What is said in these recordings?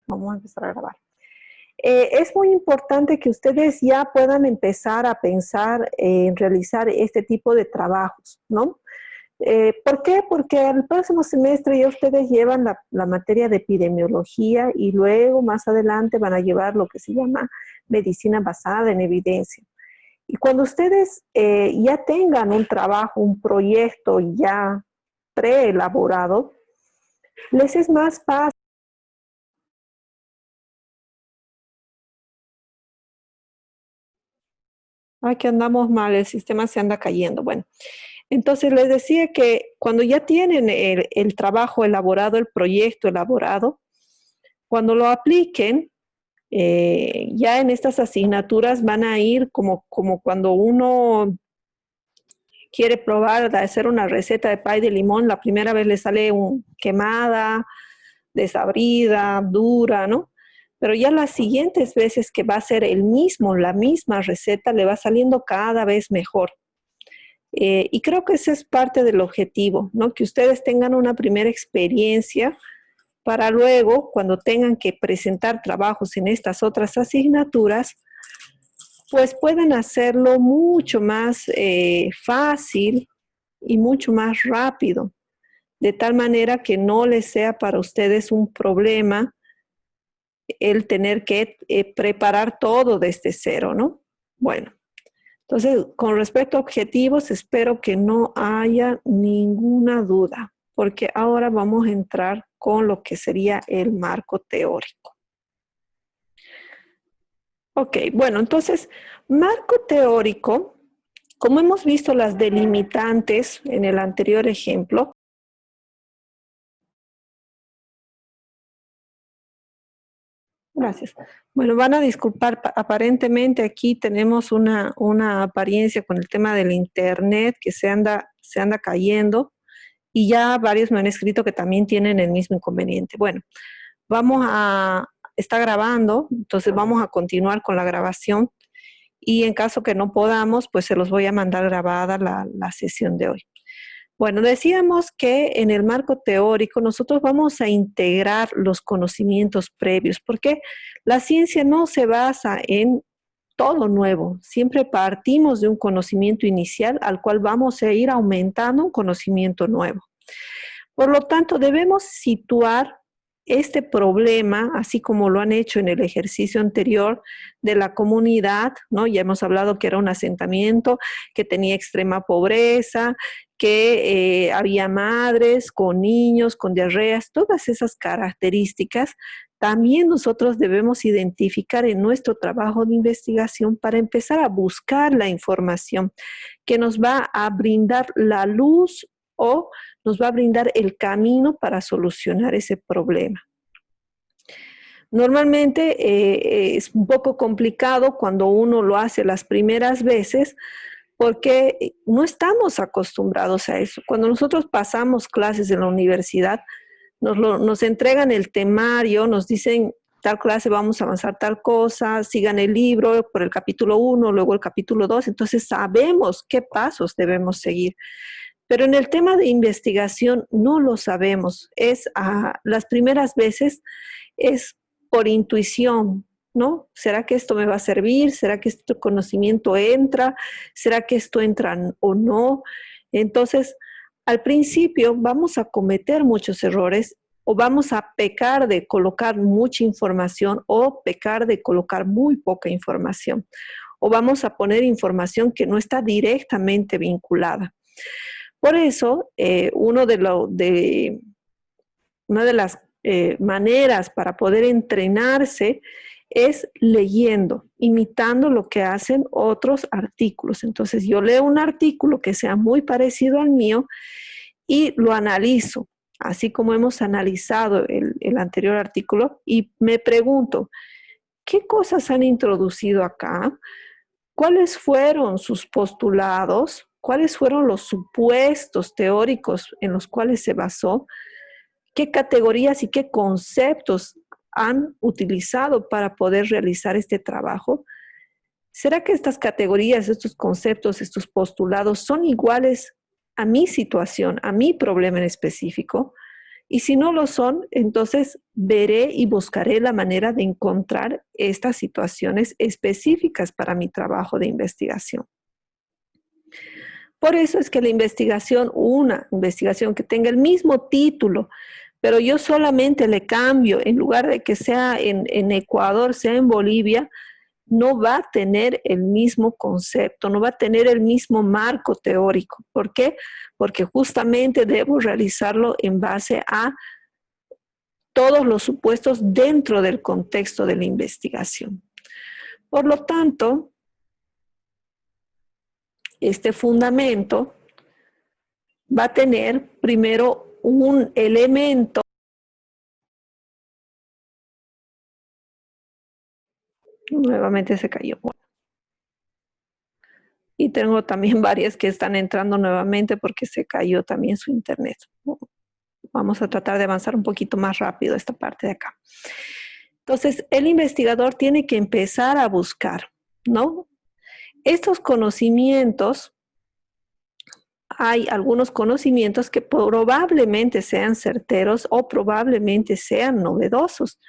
Vamos a empezar a grabar. Es muy importante que ustedes ya puedan empezar a pensar en realizar este tipo de trabajos, ¿no? ¿Por qué? Porque el próximo semestre ya ustedes llevan la materia de epidemiología y luego más adelante van a llevar lo que se llama medicina basada en evidencia. Y cuando ustedes ya tengan un trabajo, un proyecto ya preelaborado, les es más fácil. Ay, que andamos mal, el sistema se anda cayendo. Bueno, entonces les decía que cuando ya tienen el trabajo elaborado, el proyecto elaborado, cuando lo apliquen, ya en estas asignaturas van a ir como cuando uno quiere probar de hacer una receta de pay de limón, la primera vez le sale quemada, desabrida, dura, ¿no? Pero ya las siguientes veces que va a ser la misma receta, le va saliendo cada vez mejor. Y creo que ese es parte del objetivo, ¿no? Que ustedes tengan una primera experiencia para luego, cuando tengan que presentar trabajos en estas otras asignaturas, pues puedan hacerlo mucho más fácil y mucho más rápido, de tal manera que no les sea para ustedes un problema el tener que preparar todo desde cero, ¿no? Bueno, entonces, con respecto a objetivos, espero que no haya ninguna duda, porque ahora vamos a entrar con lo que sería el marco teórico. Ok, bueno, entonces, marco teórico, como hemos visto las delimitantes en el anterior ejemplo, gracias. Bueno, van a disculpar, aparentemente aquí tenemos una apariencia con el tema del internet que se anda cayendo y ya varios me han escrito que también tienen el mismo inconveniente. Bueno, está grabando, entonces vamos a continuar con la grabación y en caso que no podamos, pues se los voy a mandar grabada la sesión de hoy. Bueno, decíamos que en el marco teórico nosotros vamos a integrar los conocimientos previos, porque la ciencia no se basa en todo nuevo, siempre partimos de un conocimiento inicial al cual vamos a ir aumentando un conocimiento nuevo. Por lo tanto, debemos situar este problema, así como lo han hecho en el ejercicio anterior de la comunidad, ¿no? Ya hemos hablado que era un asentamiento que tenía extrema pobreza, que había madres con niños, con diarreas, todas esas características. También nosotros debemos identificar en nuestro trabajo de investigación para empezar a buscar la información que nos va a brindar la luz o nos va a brindar el camino para solucionar ese problema. Normalmente es un poco complicado cuando uno lo hace las primeras veces porque no estamos acostumbrados a eso. Cuando nosotros pasamos clases en la universidad, nos entregan el temario, nos dicen tal clase vamos a avanzar tal cosa, sigan el libro por el capítulo 1, luego el capítulo 2, entonces sabemos qué pasos debemos seguir. Pero en el tema de investigación no lo sabemos. Las primeras veces es por intuición, ¿no? ¿Será que esto me va a servir? ¿Será que este conocimiento entra? ¿Será que esto entra o no? Entonces, al principio vamos a cometer muchos errores o vamos a pecar de colocar mucha información o pecar de colocar muy poca información. O vamos a poner información que no está directamente vinculada. Por eso, una de las maneras para poder entrenarse es leyendo, imitando lo que hacen otros artículos. Entonces, yo leo un artículo que sea muy parecido al mío y lo analizo, así como hemos analizado el anterior artículo, y me pregunto, ¿qué cosas han introducido acá? ¿Cuáles fueron sus postulados? ¿Cuáles fueron los supuestos teóricos en los cuales se basó? ¿Qué categorías y qué conceptos han utilizado para poder realizar este trabajo? ¿Será que estas categorías, estos conceptos, estos postulados son iguales a mi situación, a mi problema en específico? Y si no lo son, entonces veré y buscaré la manera de encontrar estas situaciones específicas para mi trabajo de investigación. Por eso es que la investigación, una investigación que tenga el mismo título, pero yo solamente le cambio, en lugar de que sea en Ecuador, sea en Bolivia, no va a tener el mismo concepto, no va a tener el mismo marco teórico. ¿Por qué? Porque justamente debo realizarlo en base a todos los supuestos dentro del contexto de la investigación. Por lo tanto, este fundamento va a tener primero un elemento. Nuevamente se cayó. Y tengo también varias que están entrando nuevamente porque se cayó también su internet. Vamos a tratar de avanzar un poquito más rápido esta parte de acá. Entonces, el investigador tiene que empezar a buscar, ¿no? Estos conocimientos, hay algunos conocimientos que probablemente sean certeros o probablemente sean novedosos.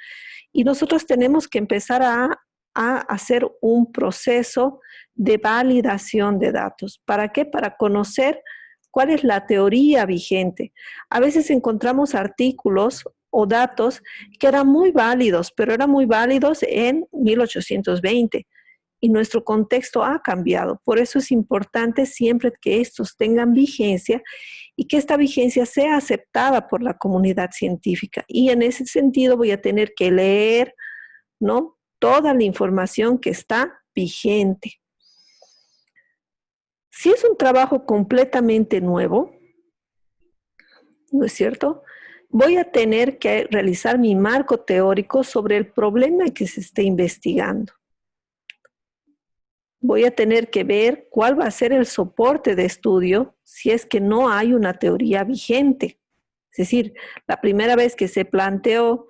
Y nosotros tenemos que empezar a hacer un proceso de validación de datos. ¿Para qué? Para conocer cuál es la teoría vigente. A veces encontramos artículos o datos que eran muy válidos, pero eran muy válidos en 1820 y nuestro contexto ha cambiado. Por eso es importante siempre que estos tengan vigencia y que esta vigencia sea aceptada por la comunidad científica. Y en ese sentido voy a tener que leer, ¿no?, toda la información que está vigente. Si es un trabajo completamente nuevo, ¿no es cierto?, voy a tener que realizar mi marco teórico sobre el problema que se esté investigando. Voy a tener que ver cuál va a ser el soporte de estudio si es que no hay una teoría vigente. Es decir, la primera vez que se planteó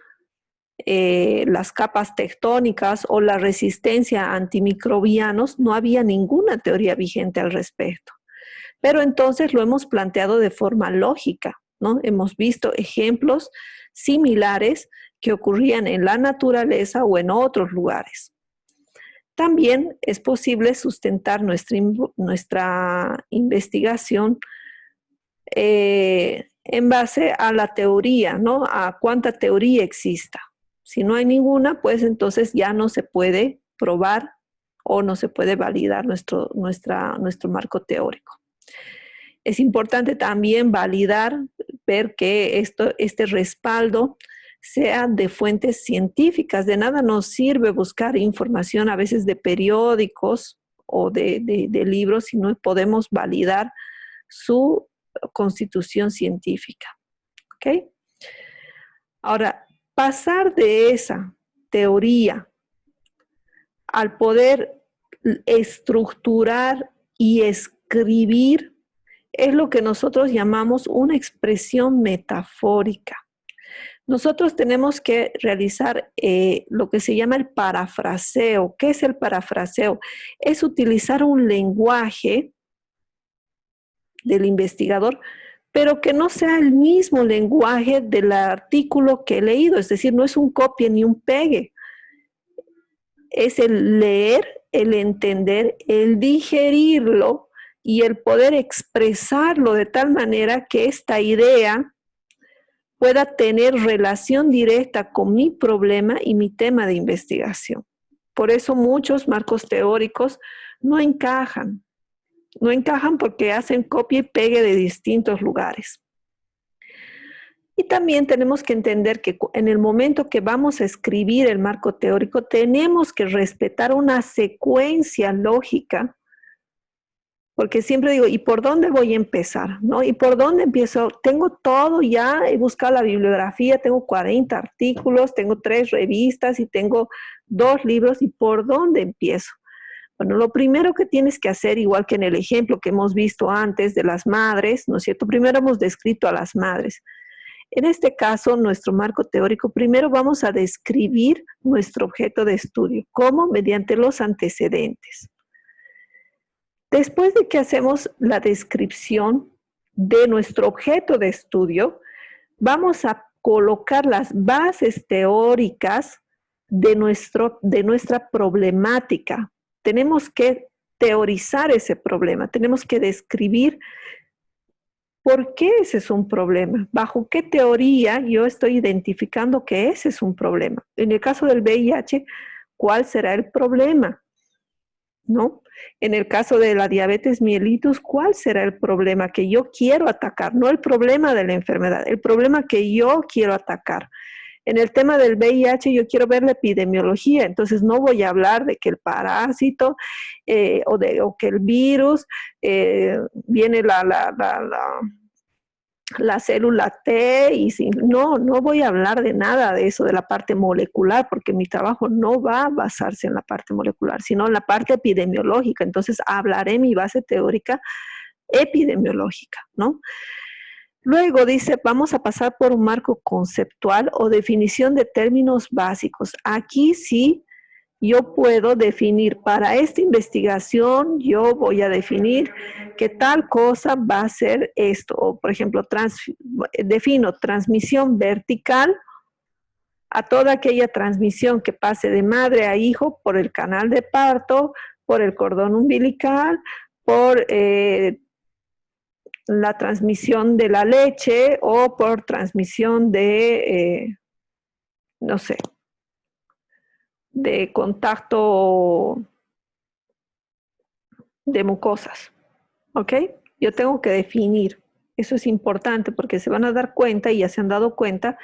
las capas tectónicas o la resistencia a antimicrobianos, no había ninguna teoría vigente al respecto. Pero entonces lo hemos planteado de forma lógica, ¿no? Hemos visto ejemplos similares que ocurrían en la naturaleza o en otros lugares. También es posible sustentar nuestra investigación en base a la teoría, ¿no? A cuánta teoría exista. Si no hay ninguna, pues entonces ya no se puede probar o no se puede validar nuestro marco teórico. Es importante también validar, ver que este respaldo sea de fuentes científicas. De nada nos sirve buscar información a veces de periódicos o de libros si no podemos validar su constitución científica. ¿Ok? Ahora, pasar de esa teoría al poder estructurar y escribir es lo que nosotros llamamos una expresión metafórica. Nosotros tenemos que realizar lo que se llama el parafraseo. ¿Qué es el parafraseo? Es utilizar un lenguaje del investigador, pero que no sea el mismo lenguaje del artículo que he leído. Es decir, no es un copia ni un pegue. Es el leer, el entender, el digerirlo y el poder expresarlo de tal manera que esta idea pueda tener relación directa con mi problema y mi tema de investigación. Por eso muchos marcos teóricos no encajan. No encajan porque hacen copia y pegue de distintos lugares. Y también tenemos que entender que en el momento que vamos a escribir el marco teórico, tenemos que respetar una secuencia lógica, porque siempre digo, ¿y por dónde voy a empezar? ¿No? ¿Y por dónde empiezo? Tengo todo ya, he buscado la bibliografía, tengo 40 artículos, tengo 3 revistas y tengo 2 libros, ¿y por dónde empiezo? Bueno, lo primero que tienes que hacer, igual que en el ejemplo que hemos visto antes de las madres, ¿no es cierto? Primero hemos descrito a las madres. En este caso, nuestro marco teórico, primero vamos a describir nuestro objeto de estudio. ¿Cómo? Mediante los antecedentes. Después de que hacemos la descripción de nuestro objeto de estudio, vamos a colocar las bases teóricas de nuestra problemática. Tenemos que teorizar ese problema, tenemos que describir por qué ese es un problema, bajo qué teoría yo estoy identificando que ese es un problema. En el caso del VIH, ¿cuál será el problema? ¿No? En el caso de la diabetes mellitus, ¿cuál será el problema que yo quiero atacar? No el problema de la enfermedad, el problema que yo quiero atacar. En el tema del VIH yo quiero ver la epidemiología, entonces no voy a hablar de que el parásito o que el virus viene la célula T y no voy a hablar de nada de eso, de la parte molecular, porque mi trabajo no va a basarse en la parte molecular, sino en la parte epidemiológica. Entonces hablaré mi base teórica epidemiológica, ¿no? Luego dice, vamos a pasar por un marco conceptual o definición de términos básicos. Aquí sí yo puedo definir para esta investigación, yo voy a definir que tal cosa va a ser esto. O, por ejemplo, defino transmisión vertical a toda aquella transmisión que pase de madre a hijo por el canal de parto, por el cordón umbilical, por la transmisión de la leche o por transmisión de, no sé, de contacto de mucosas, ¿ok? Yo tengo que definir, eso es importante porque se van a dar cuenta y ya se han dado cuenta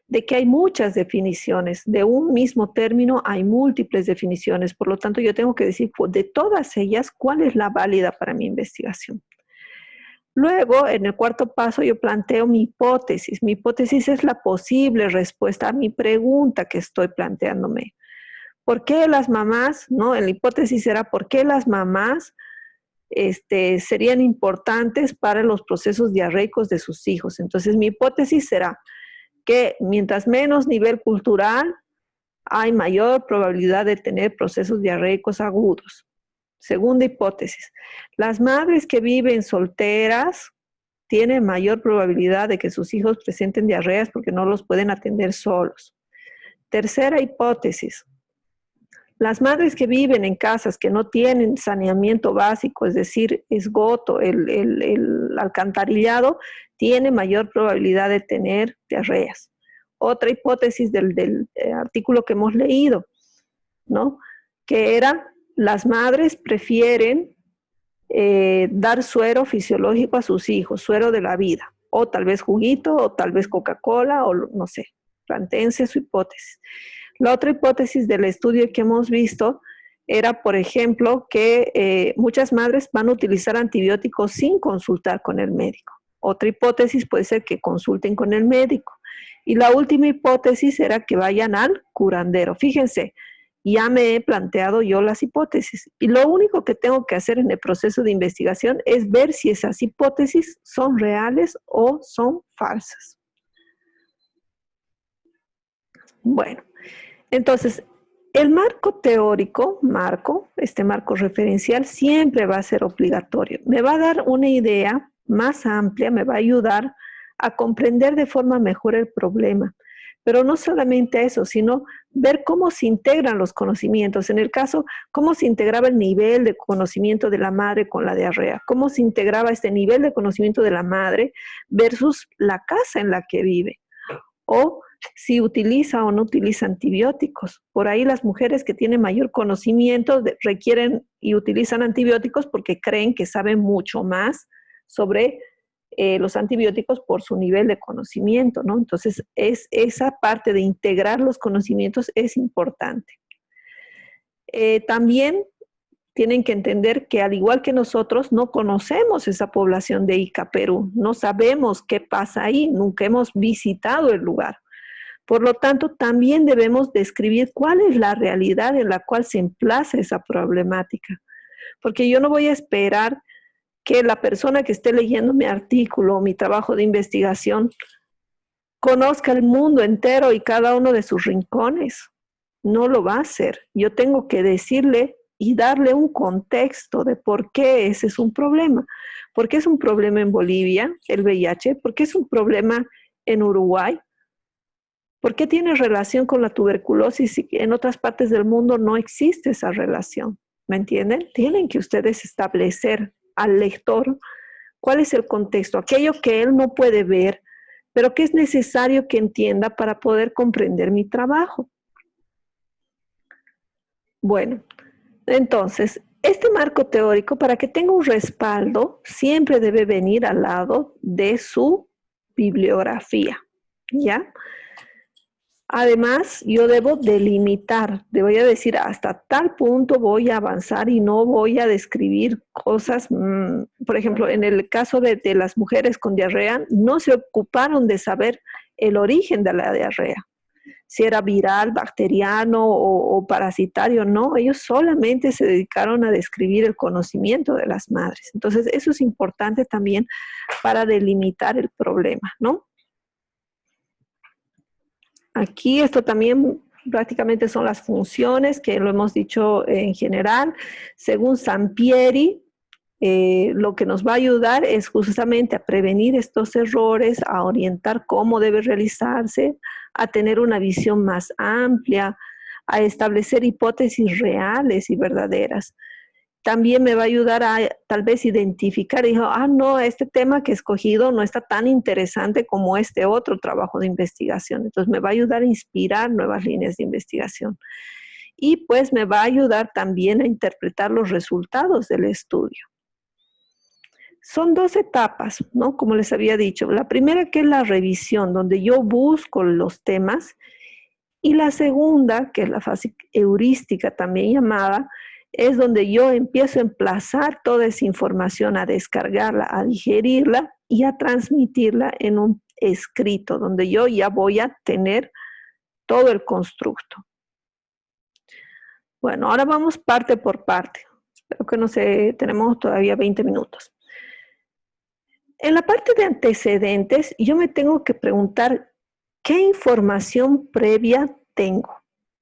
de que hay muchas definiciones, de un mismo término hay múltiples definiciones, por lo tanto yo tengo que decir de todas ellas cuál es la válida para mi investigación. Luego, en el cuarto paso, yo planteo mi hipótesis. Mi hipótesis es la posible respuesta a mi pregunta que estoy planteándome. ¿Por qué las mamás, no? La hipótesis era ¿por qué las mamás serían importantes para los procesos diarreicos de sus hijos? Entonces, mi hipótesis será que mientras menos nivel cultural, hay mayor probabilidad de tener procesos diarreicos agudos. Segunda hipótesis, las madres que viven solteras tienen mayor probabilidad de que sus hijos presenten diarreas porque no los pueden atender solos. Tercera hipótesis, las madres que viven en casas que no tienen saneamiento básico, es decir, esgoto, el alcantarillado, tiene mayor probabilidad de tener diarreas. Otra hipótesis del artículo que hemos leído, ¿no? Que era las madres prefieren dar suero fisiológico a sus hijos, suero de la vida, o tal vez juguito, o tal vez Coca-Cola, o no sé, plantéense su hipótesis. La otra hipótesis del estudio que hemos visto era, por ejemplo, que muchas madres van a utilizar antibióticos sin consultar con el médico. Otra hipótesis puede ser que consulten con el médico. Y la última hipótesis era que vayan al curandero. Fíjense, ya me he planteado yo las hipótesis y lo único que tengo que hacer en el proceso de investigación es ver si esas hipótesis son reales o son falsas. Bueno, entonces el marco teórico, este marco referencial siempre va a ser obligatorio. Me va a dar una idea más amplia, me va a ayudar a comprender de forma mejor el problema. Pero no solamente eso, sino ver cómo se integran los conocimientos. En el caso, cómo se integraba el nivel de conocimiento de la madre con la diarrea, cómo se integraba este nivel de conocimiento de la madre versus la casa en la que vive, o si utiliza o no utiliza antibióticos. Por ahí las mujeres que tienen mayor conocimiento requieren y utilizan antibióticos porque creen que saben mucho más sobre los antibióticos por su nivel de conocimiento, ¿no? Entonces, esa parte de integrar los conocimientos es importante. También tienen que entender que al igual que nosotros, no conocemos esa población de Ica, Perú. No sabemos qué pasa ahí, nunca hemos visitado el lugar. Por lo tanto, también debemos describir cuál es la realidad en la cual se emplaza esa problemática. Porque yo no voy a esperar que la persona que esté leyendo mi artículo o mi trabajo de investigación conozca el mundo entero y cada uno de sus rincones. No lo va a hacer. Yo tengo que decirle y darle un contexto de por qué ese es un problema. ¿Por qué es un problema en Bolivia, el VIH? ¿Por qué es un problema en Uruguay? ¿Por qué tiene relación con la tuberculosis y en otras partes del mundo no existe esa relación? ¿Me entienden? Tienen que ustedes establecer al lector cuál es el contexto, aquello que él no puede ver, pero que es necesario que entienda para poder comprender mi trabajo. Bueno, entonces, este marco teórico, para que tenga un respaldo, siempre debe venir al lado de su bibliografía, ¿ya? Además, yo debo delimitar, voy a decir hasta tal punto voy a avanzar y no voy a describir cosas, por ejemplo, en el caso de las mujeres con diarrea, no se ocuparon de saber el origen de la diarrea, si era viral, bacteriano o parasitario, no, ellos solamente se dedicaron a describir el conocimiento de las madres. Entonces, eso es importante también para delimitar el problema, ¿no? Aquí esto también prácticamente son las funciones que lo hemos dicho en general. Según Sampieri, lo que nos va a ayudar es justamente a prevenir estos errores, a orientar cómo debe realizarse, a tener una visión más amplia, a establecer hipótesis reales y verdaderas. También me va a ayudar a tal vez identificar, dijo, no, este tema que he escogido no está tan interesante como este otro trabajo de investigación. Entonces me va a ayudar a inspirar nuevas líneas de investigación. Y pues me va a ayudar también a interpretar los resultados del estudio. Son dos etapas, ¿no? Como les había dicho. La primera que es la revisión, donde yo busco los temas. Y la segunda, que es la fase heurística también llamada, es donde yo empiezo a emplazar toda esa información, a descargarla, a digerirla y a transmitirla en un escrito, donde yo ya voy a tener todo el constructo. Bueno, ahora vamos parte por parte. Espero que no se, tenemos todavía 20 minutos. En la parte de antecedentes, yo me tengo que preguntar qué información previa tengo,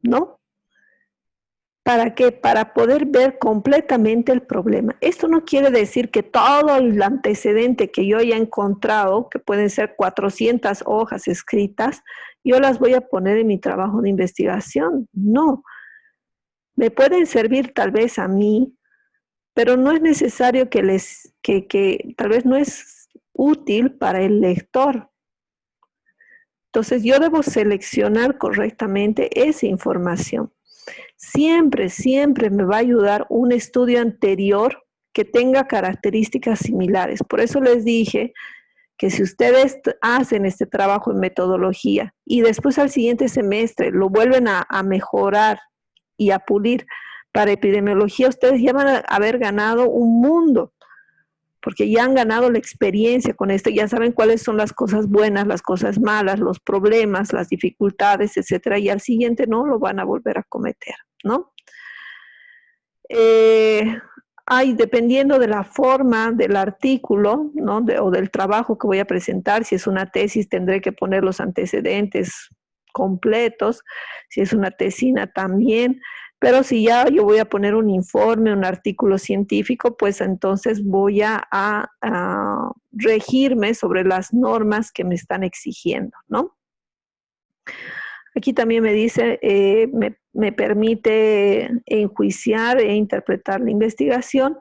¿no? ¿Para qué? Para poder ver completamente el problema. Esto no quiere decir que todo el antecedente que yo haya encontrado, que pueden ser 400 hojas escritas, yo las voy a poner en mi trabajo de investigación. No. Me pueden servir tal vez a mí, pero no es necesario que tal vez no es útil para el lector. Entonces yo debo seleccionar correctamente esa información. Siempre, siempre me va a ayudar un estudio anterior que tenga características similares. Por eso les dije que si ustedes hacen este trabajo en metodología y después al siguiente semestre lo vuelven a mejorar y a pulir para epidemiología, ustedes ya van a haber ganado un mundo, porque ya han ganado la experiencia con esto, ya saben cuáles son las cosas buenas, las cosas malas, los problemas, las dificultades, etcétera, y al siguiente no lo van a volver a cometer, ¿no? Dependiendo de la forma del artículo, ¿no? O del trabajo que voy a presentar, si es una tesis tendré que poner los antecedentes completos, si es una tesina también, pero si ya yo voy a poner un informe, un artículo científico, pues entonces voy a regirme sobre las normas que me están exigiendo, ¿no? Aquí también me dice, me permite enjuiciar e interpretar la investigación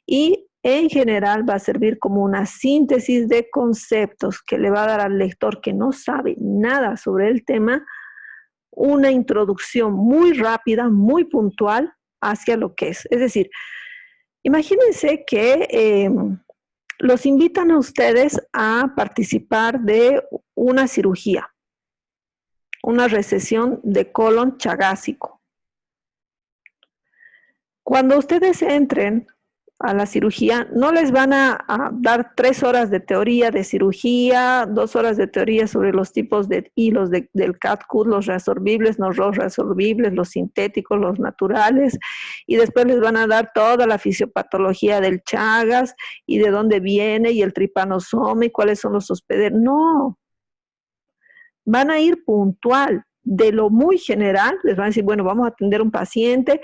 y en general va a servir como una síntesis de conceptos que le va a dar al lector que no sabe nada sobre el tema una introducción muy rápida, muy puntual hacia lo que es. Es decir, imagínense que los invitan a ustedes a participar de una cirugía, una resección de colon chagásico. Cuando ustedes entren a la cirugía, no les van a dar 3 horas de teoría de cirugía, 2 horas de teoría sobre los tipos de hilos del CAT-CUT, los reabsorbibles, no los reabsorbibles, los sintéticos, los naturales, y después les van a dar toda la fisiopatología del Chagas y de dónde viene y el tripanosoma y cuáles son los hospederos. No, van a ir puntual. De lo muy general, les van a decir, bueno, vamos a atender a un paciente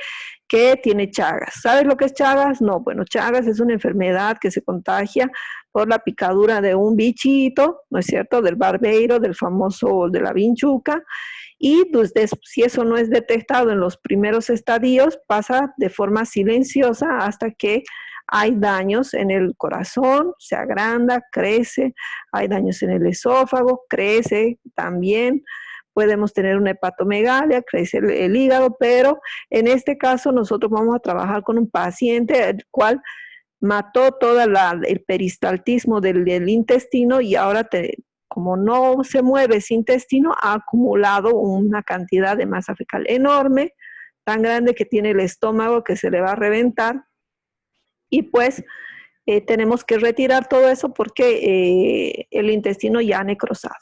que tiene Chagas. ¿Sabes lo que es Chagas? No, bueno, Chagas es una enfermedad que se contagia por la picadura de un bichito, ¿no es cierto?, del barbeiro, del famoso de la vinchuca, y pues, si eso no es detectado en los primeros estadios, pasa de forma silenciosa hasta que hay daños en el corazón, se agranda, crece, hay daños en el esófago, crece también, podemos tener una hepatomegalia, crece el hígado, pero en este caso nosotros vamos a trabajar con un paciente el cual mató todo el peristaltismo del intestino y ahora como no se mueve ese intestino, ha acumulado una cantidad de masa fecal enorme, tan grande que tiene el estómago que se le va a reventar y pues tenemos que retirar todo eso porque el intestino ya ha necrosado.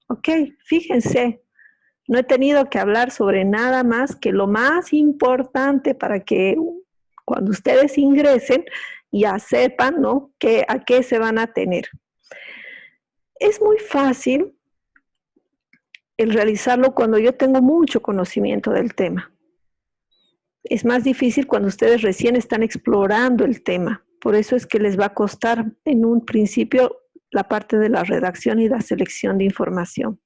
Ok, fíjense, no he tenido que hablar sobre nada más que lo más importante para que cuando ustedes ingresen ya sepan, ¿no?, a qué se van a tener. Es muy fácil el realizarlo cuando yo tengo mucho conocimiento del tema. Es más difícil cuando ustedes recién están explorando el tema. Por eso es que les va a costar en un principio la parte de la redacción y la selección de información.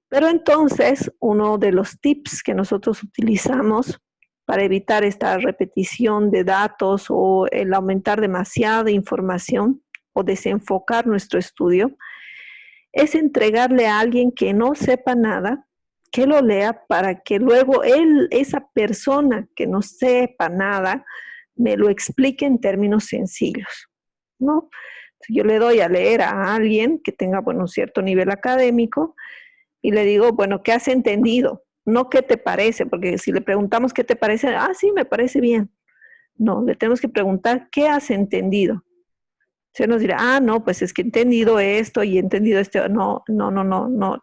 Pero entonces, uno de los tips que nosotros utilizamos para evitar esta repetición de datos o el aumentar demasiada información o desenfocar nuestro estudio, es entregarle a alguien que no sepa nada, que lo lea para que luego esa persona que no sepa nada, me lo explique en términos sencillos, ¿no? Yo le doy a leer a alguien que tenga, bueno, un cierto nivel académico y le digo, bueno, ¿qué has entendido? No qué te parece, porque si le preguntamos qué te parece, sí, me parece bien. No, le tenemos que preguntar, ¿qué has entendido? Se nos dirá, no, pues es que he entendido esto y he entendido esto. No,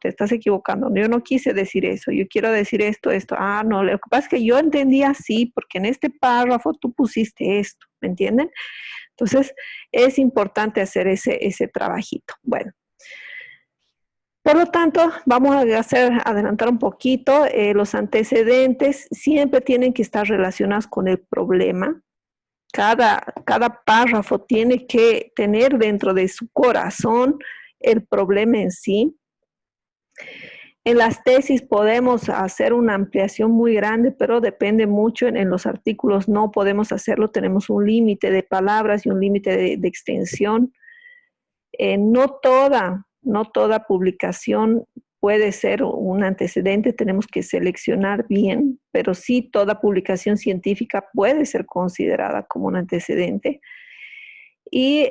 te estás equivocando. Yo no quise decir eso, yo quiero decir esto. No, lo que pasa es que yo entendí así, porque en este párrafo tú pusiste esto, ¿me entienden? Entonces, es importante hacer ese trabajito. Bueno, por lo tanto, vamos a adelantar un poquito. Los antecedentes siempre tienen que estar relacionados con el problema. Cada párrafo tiene que tener dentro de su corazón el problema en sí. En las tesis podemos hacer una ampliación muy grande, pero depende mucho. En los artículos no podemos hacerlo, tenemos un límite de palabras y un límite de extensión. No toda publicación puede ser un antecedente, tenemos que seleccionar bien, pero sí toda publicación científica puede ser considerada como un antecedente. Y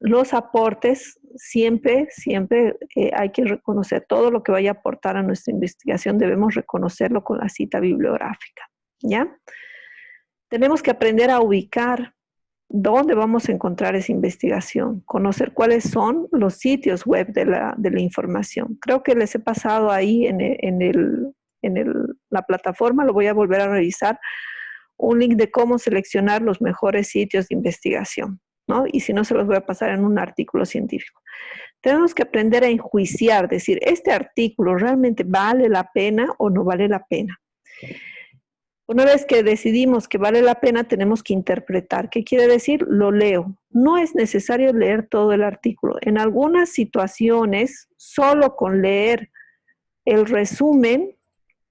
los aportes, siempre hay que reconocer todo lo que vaya a aportar a nuestra investigación, debemos reconocerlo con la cita bibliográfica, ¿ya? Tenemos que aprender a ubicar dónde vamos a encontrar esa investigación, conocer cuáles son los sitios web de la información. Creo que les he pasado ahí en la plataforma, lo voy a volver a revisar, un link de cómo seleccionar los mejores sitios de investigación, ¿no? Y si no, se los voy a pasar en un artículo científico. Tenemos que aprender a enjuiciar, decir, ¿este artículo realmente vale la pena o no vale la pena? Una vez que decidimos que vale la pena, tenemos que interpretar. ¿Qué quiere decir? Lo leo. No es necesario leer todo el artículo. En algunas situaciones, solo con leer el resumen,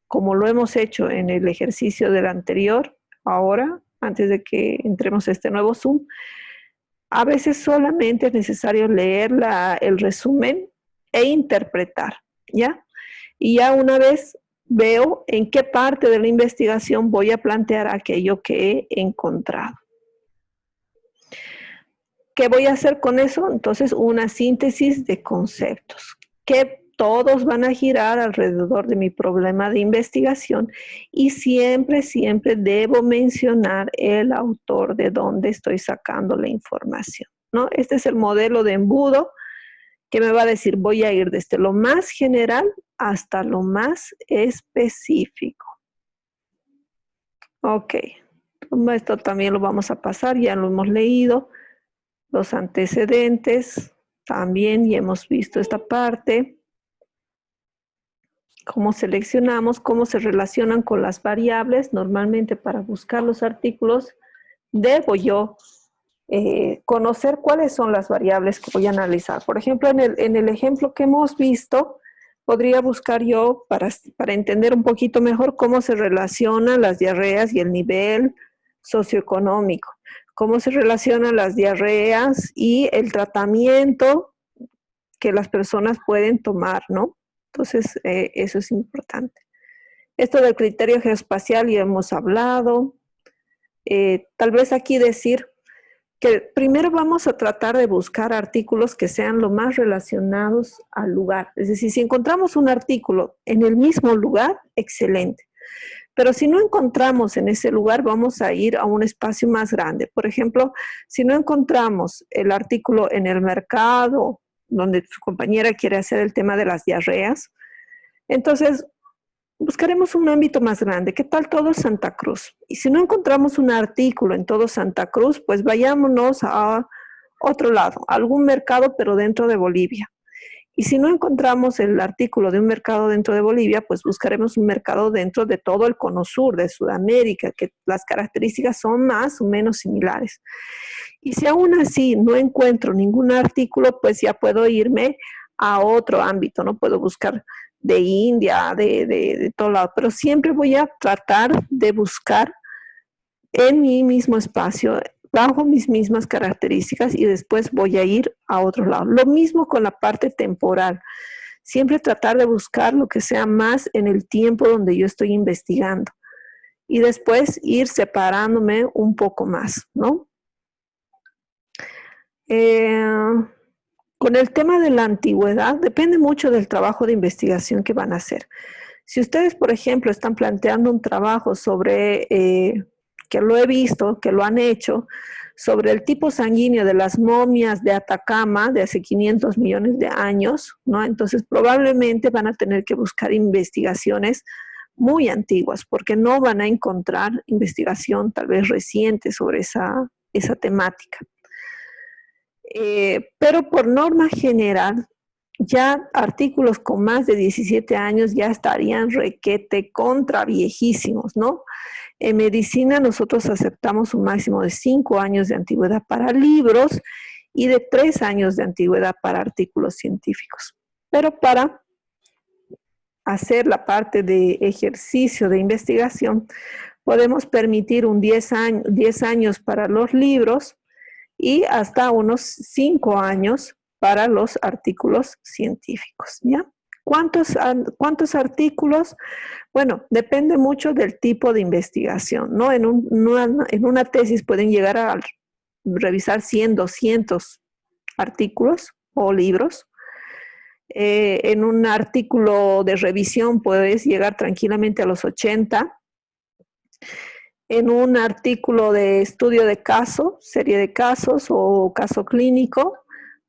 como lo hemos hecho en el ejercicio del anterior, ahora, antes de que entremos a este nuevo Zoom, a veces solamente es necesario leer el resumen e interpretar, ¿ya? Y ya una vez veo en qué parte de la investigación voy a plantear aquello que he encontrado. ¿Qué voy a hacer con eso? Entonces, una síntesis de conceptos que todos van a girar alrededor de mi problema de investigación y siempre debo mencionar el autor de donde estoy sacando la información, ¿no? Este es el modelo de embudo que me va a decir, voy a ir desde lo más general hasta lo más específico. Ok, esto también lo vamos a pasar, ya lo hemos leído. Los antecedentes, también ya hemos visto esta parte. Cómo seleccionamos, cómo se relacionan con las variables. Normalmente para buscar los artículos debo yo conocer cuáles son las variables que voy a analizar. Por ejemplo, en el ejemplo que hemos visto, podría buscar yo para entender un poquito mejor cómo se relacionan las diarreas y el nivel socioeconómico, cómo se relacionan las diarreas y el tratamiento que las personas pueden tomar, ¿no? Entonces, eso es importante. Esto del criterio geoespacial ya hemos hablado. Tal vez aquí decir que primero vamos a tratar de buscar artículos que sean lo más relacionados al lugar. Es decir, si encontramos un artículo en el mismo lugar, excelente. Pero si no encontramos en ese lugar, vamos a ir a un espacio más grande. Por ejemplo, si no encontramos el artículo en el mercado, donde su compañera quiere hacer el tema de las diarreas, entonces buscaremos un ámbito más grande. ¿Qué tal todo Santa Cruz? Y si no encontramos un artículo en todo Santa Cruz, pues vayámonos a otro lado, a algún mercado, pero dentro de Bolivia. Y si no encontramos el artículo de un mercado dentro de Bolivia, pues buscaremos un mercado dentro de todo el cono sur de Sudamérica, que las características son más o menos similares. Y si aún así no encuentro ningún artículo, pues ya puedo irme a otro ámbito, ¿no? Puedo buscar de India, de todo lado, pero siempre voy a tratar de buscar en mi mismo espacio, bajo mis mismas características y después voy a ir a otro lado. Lo mismo con la parte temporal. Siempre tratar de buscar lo que sea más en el tiempo donde yo estoy investigando y después ir separándome un poco más, ¿no? Con el tema de la antigüedad, depende mucho del trabajo de investigación que van a hacer. Si ustedes, por ejemplo, están planteando un trabajo sobre, que lo he visto, que lo han hecho, sobre el tipo sanguíneo de las momias de Atacama de hace 500 millones de años, ¿no? Entonces probablemente van a tener que buscar investigaciones muy antiguas, porque no van a encontrar investigación tal vez reciente sobre esa temática. Pero por norma general, ya artículos con más de 17 años ya estarían requete contra viejísimos, ¿no? En medicina nosotros aceptamos un máximo de 5 años de antigüedad para libros y de 3 años de antigüedad para artículos científicos. Pero para hacer la parte de ejercicio de investigación, podemos permitir un 10 años para los libros y hasta unos 5 años para los artículos científicos, ¿ya? ¿Cuántos artículos? Bueno, depende mucho del tipo de investigación, ¿no? En una tesis pueden llegar a revisar 100, 200 artículos o libros. En un artículo de revisión puedes llegar tranquilamente a los 80. En un artículo de estudio de caso, serie de casos o caso clínico,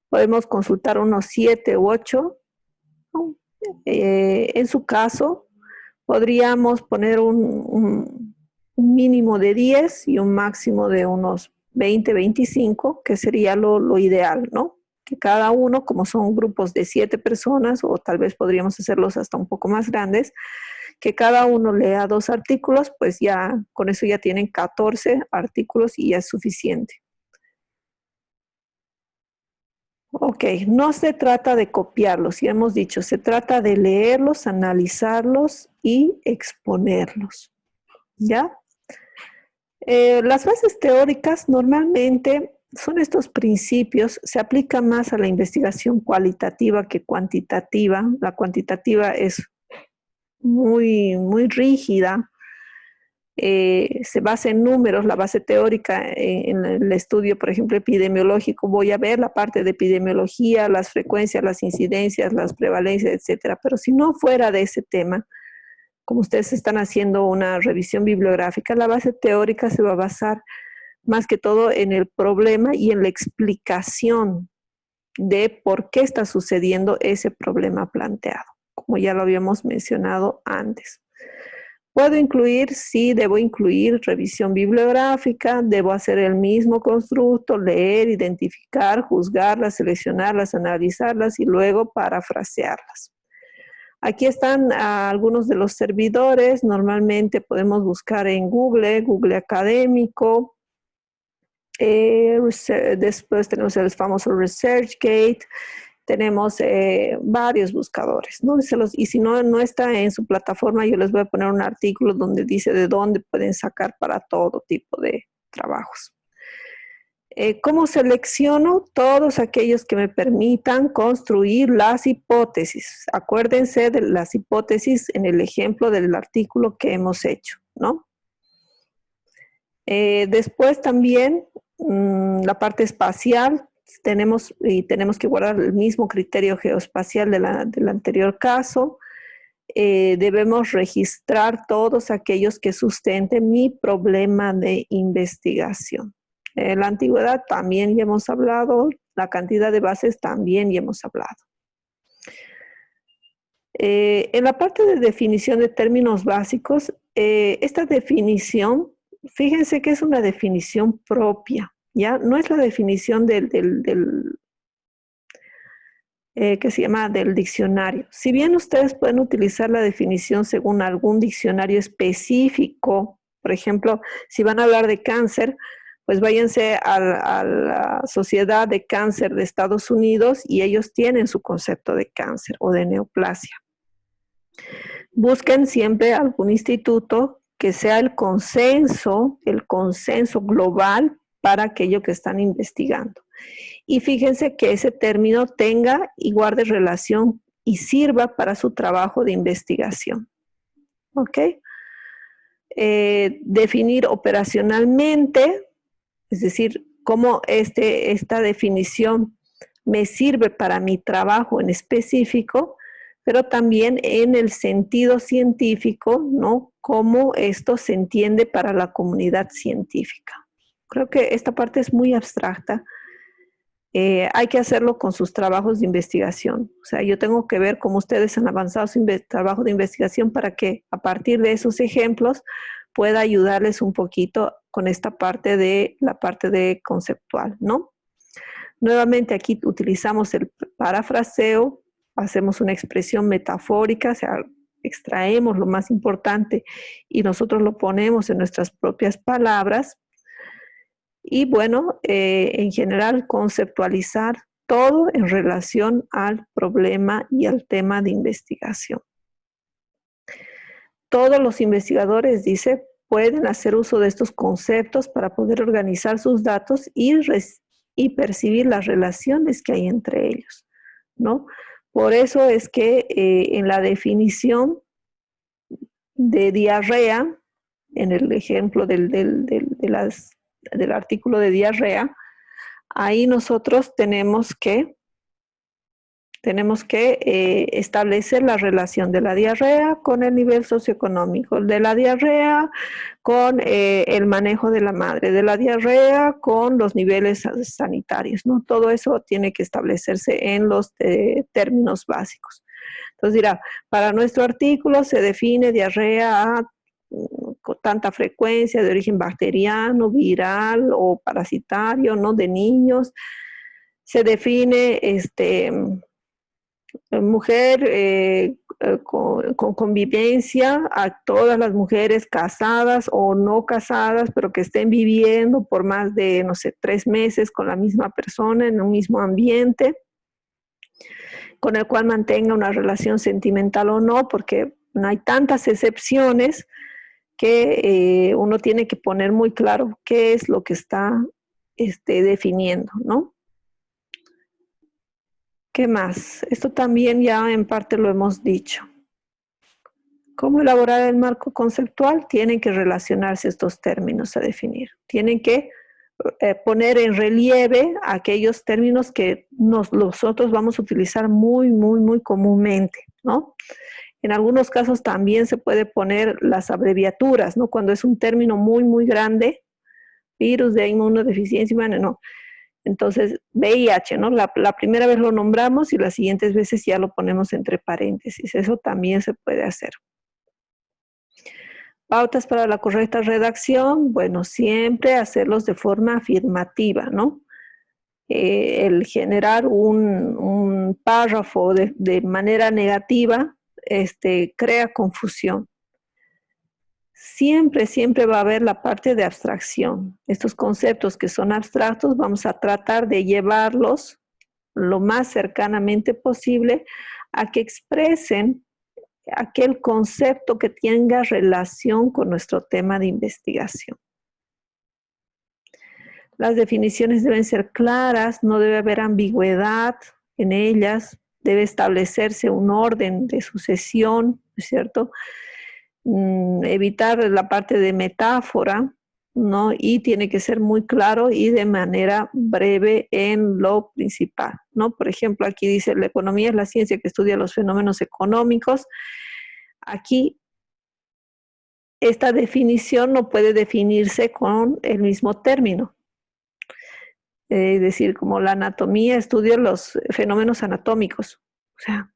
podemos consultar unos 7 u 8. En su caso, podríamos poner un mínimo de 10 y un máximo de unos 20, 25, que sería lo ideal, ¿no? Que cada uno, como son grupos de 7 personas, o tal vez podríamos hacerlos hasta un poco más grandes, que cada uno lea 2 artículos, pues ya con eso ya tienen 14 artículos y ya es suficiente. Ok, no se trata de copiarlos, ya hemos dicho, se trata de leerlos, analizarlos y exponerlos, ¿ya? Las bases teóricas normalmente son estos principios, se aplican más a la investigación cualitativa que cuantitativa. La cuantitativa es muy, muy rígida, se basa en números, la base teórica en el estudio, por ejemplo, epidemiológico, voy a ver la parte de epidemiología, las frecuencias, las incidencias, las prevalencias, etcétera. Pero si no fuera de ese tema, como ustedes están haciendo una revisión bibliográfica, la base teórica se va a basar más que todo en el problema y en la explicación de por qué está sucediendo ese problema planteado, como ya lo habíamos mencionado antes. ¿Puedo incluir? Sí, debo incluir revisión bibliográfica, debo hacer el mismo constructo, leer, identificar, juzgarlas, seleccionarlas, analizarlas y luego parafrasearlas. Aquí están algunos de los servidores, normalmente podemos buscar en Google, Google Académico, Después tenemos el famoso ResearchGate, tenemos varios buscadores, ¿no? Y si no está en su plataforma, yo les voy a poner un artículo donde dice de dónde pueden sacar para todo tipo de trabajos. ¿Cómo selecciono? Todos aquellos que me permitan construir las hipótesis. Acuérdense de las hipótesis en el ejemplo del artículo que hemos hecho, ¿no? Después también la parte espacial, tenemos que guardar el mismo criterio geoespacial del anterior caso. Debemos registrar todos aquellos que sustenten mi problema de investigación. La antigüedad también ya hemos hablado, la cantidad de bases también ya hemos hablado. En la parte de definición de términos básicos, esta definición, fíjense que es una definición propia, ¿ya? No es la definición que se llama del diccionario. Si bien ustedes pueden utilizar la definición según algún diccionario específico, por ejemplo, si van a hablar de cáncer, pues váyanse a la Sociedad de Cáncer de Estados Unidos y ellos tienen su concepto de cáncer o de neoplasia. Busquen siempre algún instituto que sea el consenso global para aquello que están investigando. Y fíjense que ese término tenga y guarde relación y sirva para su trabajo de investigación. ¿Ok? Definir operacionalmente, es decir, cómo esta definición me sirve para mi trabajo en específico, pero también en el sentido científico, ¿no? Cómo esto se entiende para la comunidad científica. Creo que esta parte es muy abstracta. Hay que hacerlo con sus trabajos de investigación. O sea, yo tengo que ver cómo ustedes han avanzado su trabajo de investigación para que a partir de esos ejemplos pueda ayudarles un poquito con esta parte de la parte de conceptual, ¿no? Nuevamente aquí utilizamos el parafraseo, hacemos una expresión metafórica, o sea, extraemos lo más importante y nosotros lo ponemos en nuestras propias palabras. Y bueno, en general conceptualizar todo en relación al problema y al tema de investigación. Todos los investigadores, dice, pueden hacer uso de estos conceptos para poder organizar sus datos y percibir las relaciones que hay entre ellos, ¿no? Por eso es que en la definición de diarrea, en el ejemplo del artículo de diarrea, ahí nosotros tenemos que establecer la relación de la diarrea con el nivel socioeconómico, de la diarrea con el manejo de la madre, de la diarrea con los niveles sanitarios, ¿no? Todo eso tiene que establecerse en los términos básicos. Entonces dirá, para nuestro artículo se define diarrea con tanta frecuencia de origen bacteriano, viral o parasitario, ¿no? De niños. Se define mujer con convivencia a todas las mujeres casadas o no casadas, pero que estén viviendo por más de, no sé, 3 meses con la misma persona en un mismo ambiente, con el cual mantenga una relación sentimental o no, porque no hay tantas excepciones que uno tiene que poner muy claro qué es lo que está definiendo, ¿no? ¿Qué más? Esto también ya en parte lo hemos dicho. ¿Cómo elaborar el marco conceptual? Tienen que relacionarse estos términos a definir. Tienen que poner en relieve aquellos términos que nosotros vamos a utilizar muy, muy, muy comúnmente, ¿no? En algunos casos también se puede poner las abreviaturas, ¿no? Cuando es un término muy, muy grande, virus de inmunodeficiencia humana, no. Entonces, VIH, ¿no? La primera vez lo nombramos y las siguientes veces ya lo ponemos entre paréntesis. Eso también se puede hacer. Pautas para la correcta redacción, bueno, siempre hacerlos de forma afirmativa, ¿no? El generar un párrafo de manera negativa crea confusión. siempre, siempre va a haber la parte de abstracción. Estos conceptos que son abstractos vamos a tratar de llevarlos lo más cercanamente posible a que expresen aquel concepto que tenga relación con nuestro tema de investigación. Las definiciones deben ser claras, no debe haber ambigüedad en ellas, debe establecerse un orden de sucesión, ¿no es cierto? Evitar la parte de metáfora, ¿no? Y tiene que ser muy claro y de manera breve en lo principal, ¿no? Por ejemplo, aquí dice, la economía es la ciencia que estudia los fenómenos económicos. Aquí, esta definición no puede definirse con el mismo término. Es decir, como la anatomía estudia los fenómenos anatómicos. O sea,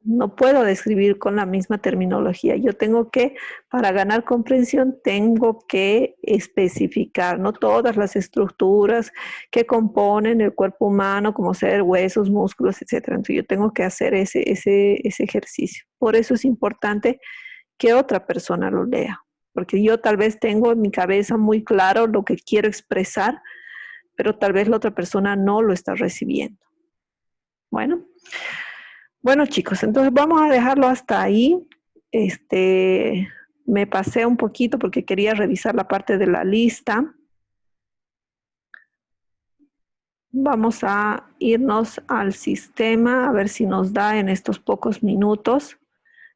no puedo describir con la misma terminología. Yo tengo que, para ganar comprensión, tengo que especificar, ¿no? Todas las estructuras que componen el cuerpo humano, como ser huesos, músculos, etc. Entonces yo tengo que hacer ese ejercicio. Por eso es importante que otra persona lo lea. Porque yo tal vez tengo en mi cabeza muy claro lo que quiero expresar, pero tal vez la otra persona no lo está recibiendo. Bueno chicos, entonces vamos a dejarlo hasta ahí. Me pasé un poquito porque quería revisar la parte de la lista. Vamos a irnos al sistema, a ver si nos da en estos pocos minutos.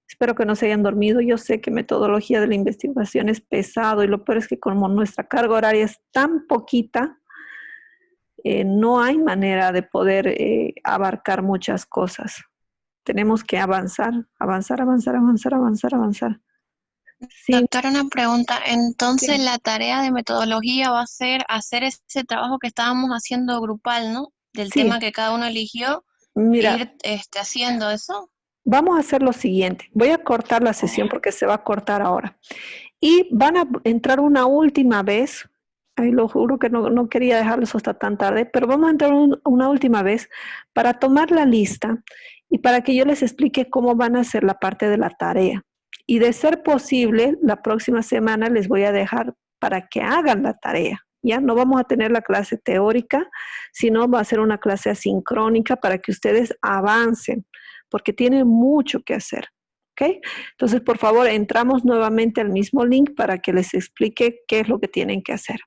Espero que no se hayan dormido. Yo sé que metodología de la investigación es pesado y lo peor es que como nuestra carga horaria es tan poquita, no hay manera de poder abarcar muchas cosas. Tenemos que avanzar, avanzar, avanzar, avanzar, avanzar, avanzar. Sí, Doctora, una pregunta. Entonces, sí, la tarea de metodología va a ser hacer ese trabajo que estábamos haciendo grupal, ¿no? Del tema sí. que cada uno eligió, Mira, ir haciendo eso. vamos a hacer lo siguiente. Voy a cortar la sesión porque se va a cortar ahora. Y van a entrar una última vez. Ay, lo juro que no quería dejarlos hasta tan tarde, pero vamos a entrar una última vez para tomar la lista y para que yo les explique cómo van a hacer la parte de la tarea. Y de ser posible, la próxima semana les voy a dejar para que hagan la tarea. Ya no vamos a tener la clase teórica, sino va a ser una clase asincrónica para que ustedes avancen, porque tienen mucho que hacer. ¿Ok? Entonces, por favor, entramos nuevamente al mismo link para que les explique qué es lo que tienen que hacer.